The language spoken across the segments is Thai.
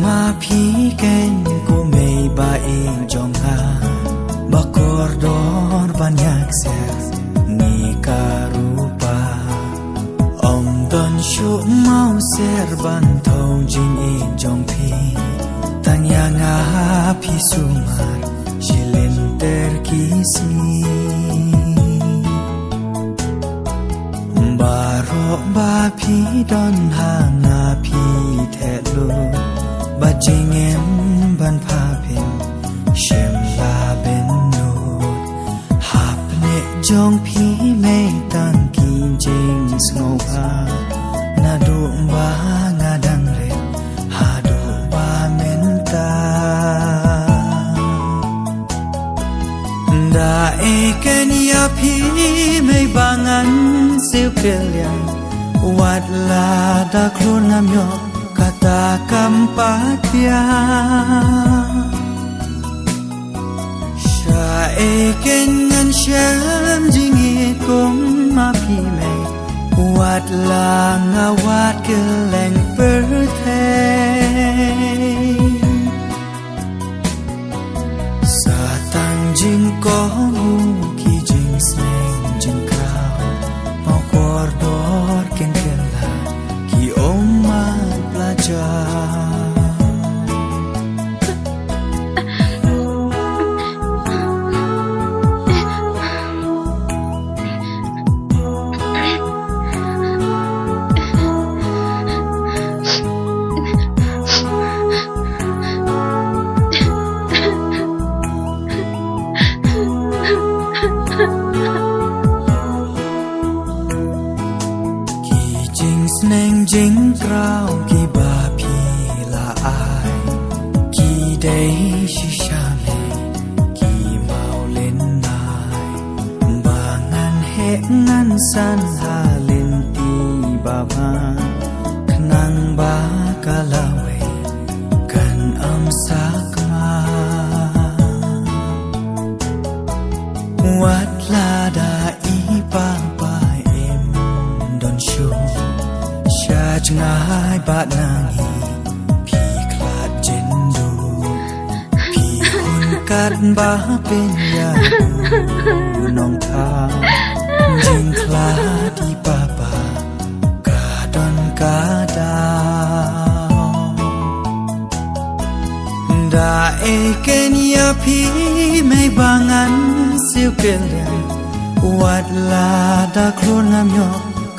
มาพีเกนกูไม่บาเองจงหาบักอร์ดอร์บันยักเสนี่การูปาอมตอนชุเมาเสรบันทองจิงเองจงพีตั้งยังอาพิสุมาชิเลนเตอร์กิสมีบารอบาพีดอนหานาพีเทลูบาจิงเอ็มบันพาเพนเชมลาเบนนูฮับเนจงพีไม่ตั้งกินจิงสงบานาดูบางาดังเรหาดูบาเมนตาดาเอเกนยาพีไม่บางันสิวเกลียวัดลาดาครูนามยอคาตากัมปาเทียชาเอเกนเงินเชมจิงเอกุมมาพีเมวัดลางาวัดเกลงเปิดเทสาตังจิงกอมูคีจิงเซงจิงคราวมากอร์ดอร์เกนเกลาคีอมมาปลาจาเนงจิงกราวกีบาพีลาอายกีเดชิชาเมกีเมาเล่นนายบางันเฮงันสันหาเล่นตีบาบาขนังบากาลาเวกันอัมสักมาวัดลาดาอีปาปาเอ็มดอนชูจงายบาดนางฮีพี่คลาดเจนดูพี่คนกัดบาเป็นยาดูน้องทาจิงคลาดีปาปากาดอนกาดาวดาเอเกนยาพี่ไม่บางันสิวเกลียวัดลาดาโครนามยอ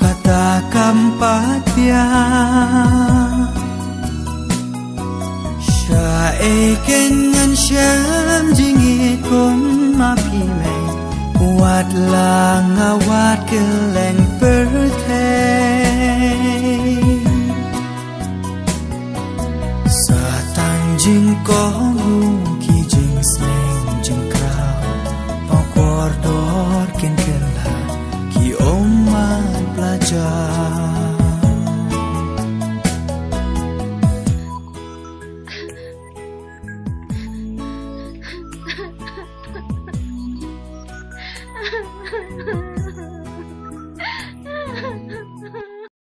คาตากัมปาเทียชาเอเกนเงินเชมจิงเอกุมมาพีเมวัดลางาวัดเกลงเปิดเทสาตังจิงกอมู